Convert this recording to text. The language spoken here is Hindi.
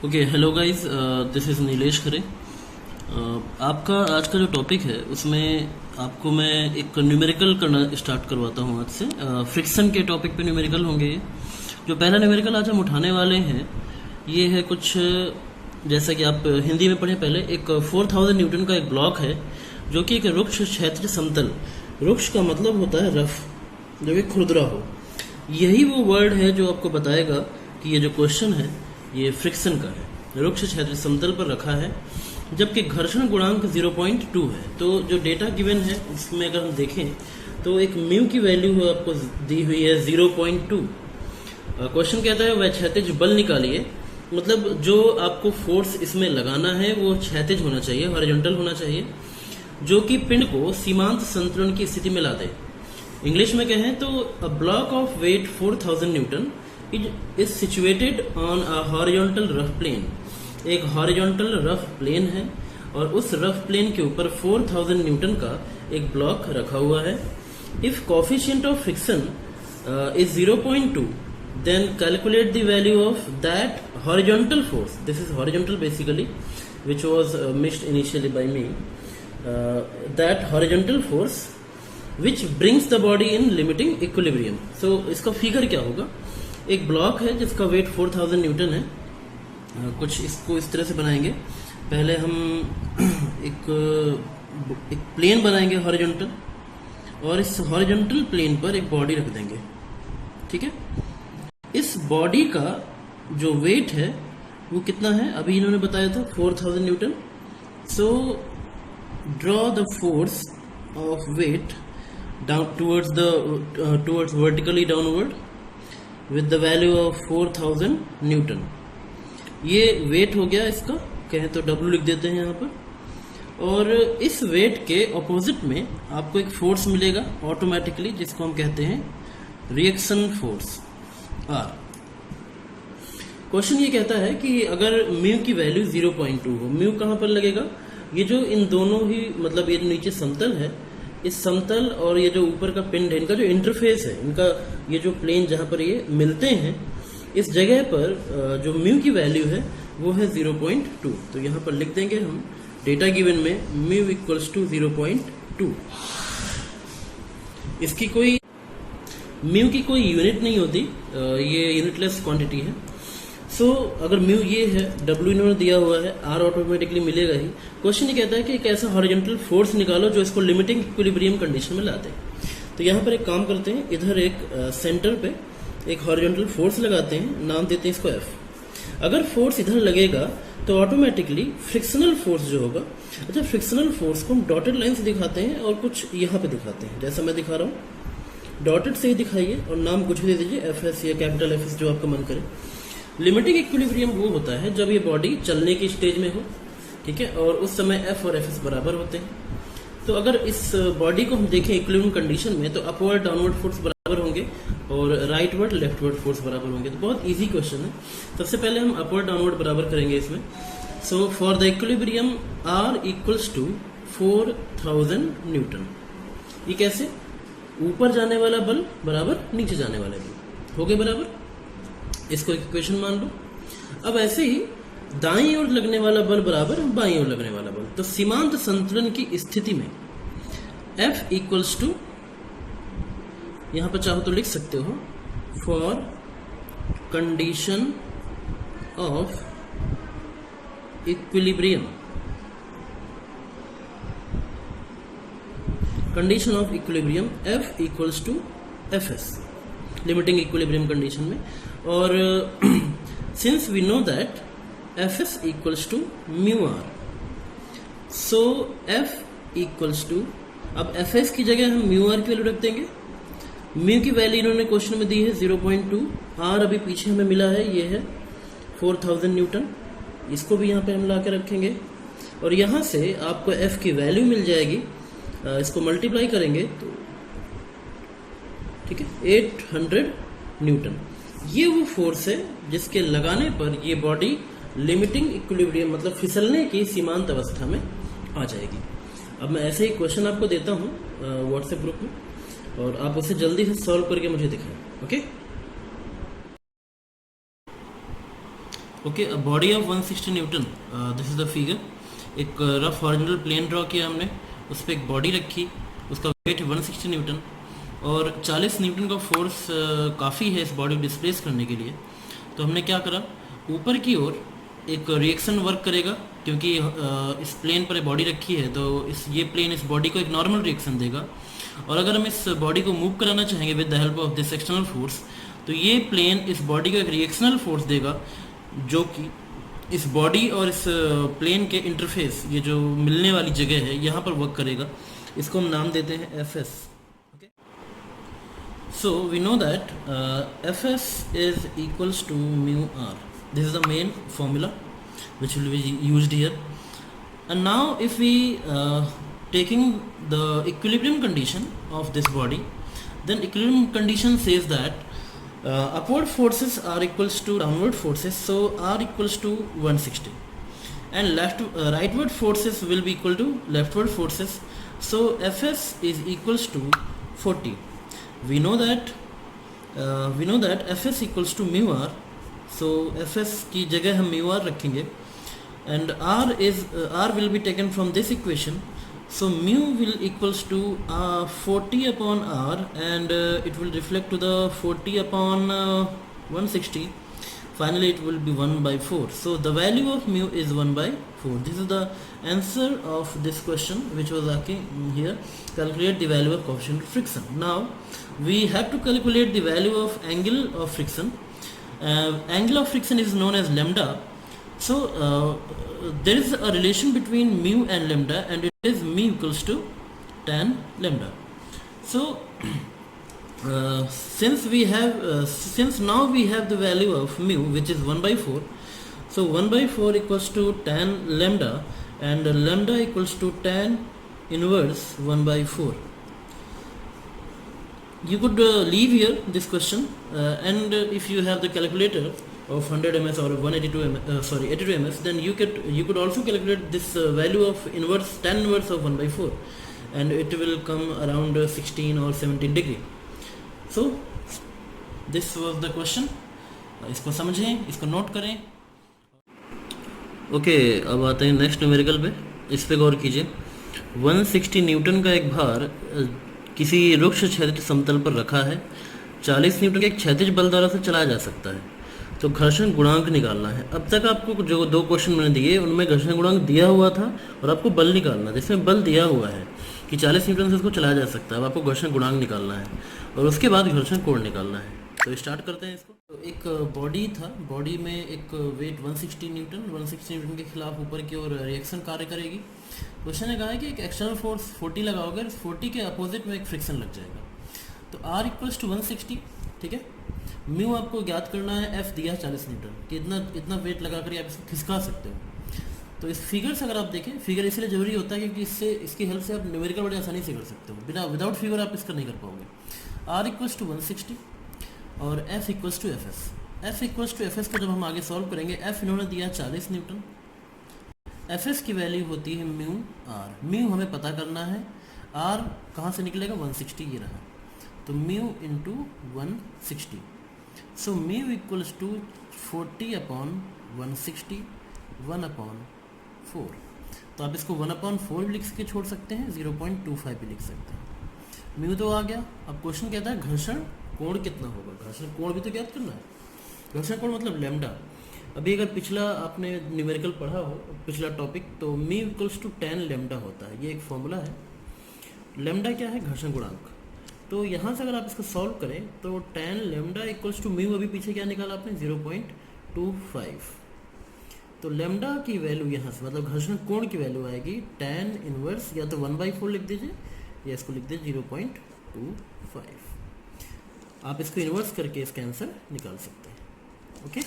Okay, hello guys, this is Nilesh Khare. आपका आज का जो टॉपिक है उसमें आपको मैं एक न्यूमेरिकल करना स्टार्ट करवाता हूँ आज से। फ्रिक्शन के टॉपिक पे न्यूमेरिकल होंगे ये। जो पहला न्यूमेरिकल आज हम उठाने वाले हैं ये है कुछ जैसा कि आप हिंदी में पढ़े पहले। एक 4000 न्यूटन का एक ब्लॉक है जो कि एक रुक्ष क्षेत्र समतल। रुक्ष का मतलब होता है रफ, जो कि खुरदरा हो। यही वो वर्ड है जो आपको बताएगा कि ये जो क्वेश्चन है ये फ्रिक्शन का है। रुक्ष क्षेत्र समतल पर रखा है जबकि घर्षण गुणांक 0.2 है। तो जो डेटा गिवन है उसमें अगर हम देखें तो एक म्यू की वैल्यू आपको दी हुई है 0.2। क्वेश्चन कहता है वह क्षैतिज बल निकालिए, मतलब जो आपको फोर्स इसमें लगाना है वो क्षैतिज होना चाहिए, हॉरिजॉन्टल होना चाहिए, जो कि पिंड को सीमांत संतुलन की स्थिति में ला दे। इंग्लिश में कहें तो a block of weight 4000 newton is situated on a horizontal rough plane. एक हॉरिजॉन्टल रफ प्लेन है और उस रफ प्लेन के ऊपर 4000 न्यूटन का एक ब्लॉक रखा हुआ है। If coefficient of friction is 0.2 then calculate the value of that horizontal force. This is horizontal basically, which was missed initially by me. That horizontal force which brings the body in limiting equilibrium. So इसका फिगर क्या होगा? एक ब्लॉक है जिसका वेट 4000 न्यूटन है। कुछ इसको इस तरह से बनाएंगे। पहले हम एक प्लेन बनाएंगे हॉरिजॉन्टल, और इस हॉरिजॉन्टल प्लेन पर एक बॉडी रख देंगे। ठीक है, इस बॉडी का जो वेट है वो कितना है अभी इन्होंने बताया था 4000 newton. So draw the force of weight down towards vertically downward with the value of 4000 newton. ये वेट हो गया इसका, कहें तो W लिख देते हैं यहाँ पर। और इस वेट के ऑपोजिट में आपको एक फोर्स मिलेगा ऑटोमेटिकली, जिसको हम कहते हैं रिएक्शन फोर्स R। क्वेश्चन ये कहता है कि अगर म्यू की वैल्यू 0.2 हो, म्यू कहाँ पर लगेगा? ये जो इन दोनों ही, मतलब ये जो नीचे समतल है, इस समतल और ये जो ऊपर का पिंड है, इनका जो इंटरफेस है, इनका ये जो प्लेन जहाँ पर ये मिलते हैं, इस जगह पर जो म्यू की वैल्यू है वो है 0.2। तो यहाँ पर लिख देंगे हम डेटा गिवन में म्यू इक्वल्स टू 0.2। इसकी कोई म्यू की कोई यूनिट नहीं होती, ये यूनिटलेस क्वांटिटी है। सो अगर म्यू ये है, W इन्होंने दिया हुआ है, R ऑटोमेटिकली मिलेगा ही। क्वेश्चन ये कहता है कि एक ऐसा हॉरिजॉन्टल फोर्स निकालो जो इसको लिमिटिंग इक्विलिब्रियम कंडीशन में ला दे। तो यहाँ पर एक काम करते हैं, इधर एक सेंटर पे एक हॉरिजॉन्टल फोर्स लगाते हैं, नाम देते हैं इसको F। अगर फोर्स इधर लगेगा तो ऑटोमेटिकली फ्रिक्शनल फोर्स जो होगा, अच्छा फ्रिक्शनल फोर्स को हम डॉटेड लाइन से दिखाते हैं और कुछ यहाँ पे दिखाते हैं, जैसा मैं दिखा रहा हूँ। डॉटेड से ही दिखाइए और नाम कुछ भी दे दीजिए, FS या कैपिटल FS जो आपका मन करे। लिमिटिंग इक्विलिब्रियम वो होता है जब ये बॉडी चलने की स्टेज में हो, ठीक है, और उस समय F और FS बराबर होते हैं। तो अगर इस बॉडी को हम देखें इक्विलिब्रियम कंडीशन में, तो अपवर्ड डाउनवर्ड फोर्स बराबर होंगे और राइटवर्ड लेफ्टवर्ड फोर्स बराबर होंगे। तो बहुत इजी क्वेश्चन है। सबसे पहले हम अपवर्ड डाउनवर्ड बराबर करेंगे इसमें। So for the equilibrium R equals to 4000 newton. ये कैसे? ऊपर जाने वाला बल बराबर नीचे जाने वाला बल, हो गए बराबर। इसको इक्वेशन मान लो। अब ऐसे ही दाईं ओर लगने वाला बल बराबर बाईं ओर लगने वाला बल। तो सीमांत संतुलन की स्थिति में F इक्वल्स टू, यहां पर चाहो तो लिख सकते हो, for condition of equilibrium, condition of equilibrium F equals to FS, limiting equilibrium condition में। और since we know that FS equals to mu R, so F equals to, अब FS की जगह हम म्यू R की वैल्यू रख देंगे। म्यू की वैल्यू इन्होंने क्वेश्चन में दी है 0.2, R अभी पीछे हमें मिला है, ये है 4000 न्यूटन। इसको भी यहाँ पे हम ला के रखेंगे और यहाँ से आपको F की वैल्यू मिल जाएगी। इसको मल्टीप्लाई करेंगे तो ठीक है 800 न्यूटन। ये वो फोर्स है जिसके लगाने पर ये बॉडी लिमिटिंग इक्विलिब्रियम, मतलब फिसलने की सीमांत अवस्था में आ जाएगी। अब मैं ऐसे ही क्वेश्चन आपको देता हूँ व्हाट्सएप ग्रुप में, और आप उसे जल्दी से सॉल्व करके मुझे दिखाएं। Okay, okay, body of 160 Newton, this is the figure. एक रफ हॉरिजॉन्टल प्लेन ड्रॉ किया हमने, उस पर एक बॉडी रखी, उसका वेट है 160 न्यूटन और 40 न्यूटन का फोर्स काफ़ी है इस बॉडी को डिस्प्लेस करने के लिए। तो हमने क्या करा, ऊपर की ओर एक रिएक्शन वर्क करेगा, क्योंकि इस प्लेन पर बॉडी रखी है तो ये प्लेन इस बॉडी को एक नॉर्मल रिएक्शन देगा। और अगर हम इस बॉडी को मूव कराना चाहेंगे with the help of this external force, तो ये प्लेन इस बॉडी को एक रिएक्शनल फोर्स देगा, जो कि इस बॉडी और इस प्लेन के इंटरफेस, ये जो मिलने वाली जगह है, यहाँ पर वर्क करेगा। इसको हम नाम देते हैं Fs। Okay, so we know that Fs is equals to mu R. This is the main formula which will be used here. And now if we taking the equilibrium condition of this body, then equilibrium condition says that upward forces are equals to downward forces, so R equals to 160, and rightward forces will be equal to leftward forces, so Fs is equals to 40. We know that Fs equals to mu R, so Fs की जगह हम mu R रखेंगे, and R will be taken from this equation, so mu will equals to 40 upon R, and it will reflect to the 40 upon 160. Finally it will be 1 by 4, so the value of mu is 1 by 4. This is the answer of this question which was asking here. Calculate the value of coefficient of friction. Now we have to calculate the value of angle of friction. Angle of friction is known as lambda. So there is a relation between mu and lambda, and it is mu equals to tan lambda. So since now we have the value of mu, which is 1 by 4, so 1 by 4 equals to tan lambda, and lambda equals to tan inverse 1 by 4. You could leave here this question, and if you have the calculator of 100 ms or 82 ms, then you could also calculate this value of tan inverse of 1 by 4, and it will come around 16 or 17 degree. So this was the question. इसको समझें, इसको नोट करें। ओके, अब आते हैं नेक्स्ट न्यूमेरिकल पे। इस पे गौर कीजिए। 160 न्यूटन का एक भार किसी रुक्ष क्षैतिज समतल पर रखा है। 40 न्यूटन के एक क्षैतिज बल द्वारा से चलाया जा सकता है, तो घर्षण गुणांक निकालना है। अब तक आपको जो 2 क्वेश्चन मैंने दिए उनमें घर्षण गुणांक दिया हुआ था और आपको बल निकालना, जिसमें बल दिया हुआ है कि 40 न्यूटन से इसको चलाया जा सकता है। अब आपको घर्षण गुणांक निकालना है और उसके बाद घर्षण कोण निकालना है। तो स्टार्ट करते हैं इसको। तो एक बॉडी था, बॉडी में एक वेट 160 न्यूटन के खिलाफ ऊपर की ओर रिएक्शन कार्य करेगी। क्वेश्चन ने कहा है कि एक एक्सटर्नल फोर्स 40 लगाओगे, 40 के अपोजिट में एक फ्रिक्शन लग जाएगा। तो R इक्वल्स टू 160, ठीक है। म्यू आपको ज्ञात करना है, F दिया 40 न्यूटन कि इतना वेट लगा कर आप इसको खिसका सकते हो। तो इस फिगर से अगर आप देखें, फिगर इसलिए जरूरी होता है क्योंकि इसकी हेल्प से आप न्यूमेरिकल बड़ी आसानी से कर सकते हो। विदाउट फिगर आप इसका नहीं कर पाओगे। R इक्वल्स टू 160 और F equals to Fs। F equals to Fs को जब हम आगे सॉल्व करेंगे, F इन्होंने दिया 40 न्यूटन, Fs की वैल्यू होती है म्यू R। म्यू हमें पता करना है, R कहाँ से निकलेगा, 160 ये रहा, तो mu into 160, so mu equals to 40 upon 160, 1 upon 4। तो आप इसको 1 अपॉन 4 भी लिख के छोड़ सकते हैं, 0.25 भी लिख सकते हैं। म्यू तो आ गया। अब क्वेश्चन कहता है घर्षण कोण कितना होगा। घर्षण कोण भी तो ज्ञात करना है। घर्षण कोण मतलब लैम्डा। अभी अगर पिछला आपने न्यूमेरिकल पढ़ा हो, पिछला टॉपिक, तो mu equals to tan lambda होता है। ये एक फॉर्मूला है। लैम्डा क्या है, घर्षण गुणांक। तो यहाँ से अगर आप इसको सॉल्व करें तो tan lambda equals to mu, अभी पीछे क्या निकाला आपने, 0.25। तो लैम्डा की वैल्यू यहाँ से मतलब घर्षण कोण की वैल्यू आएगी tan इनवर्स, या तो 1/4 लिख दीजिए या इसको लिख दीजिए 0.25। आप इसको इन्वर्स करके इसका आंसर निकाल सकते हैं। ओके।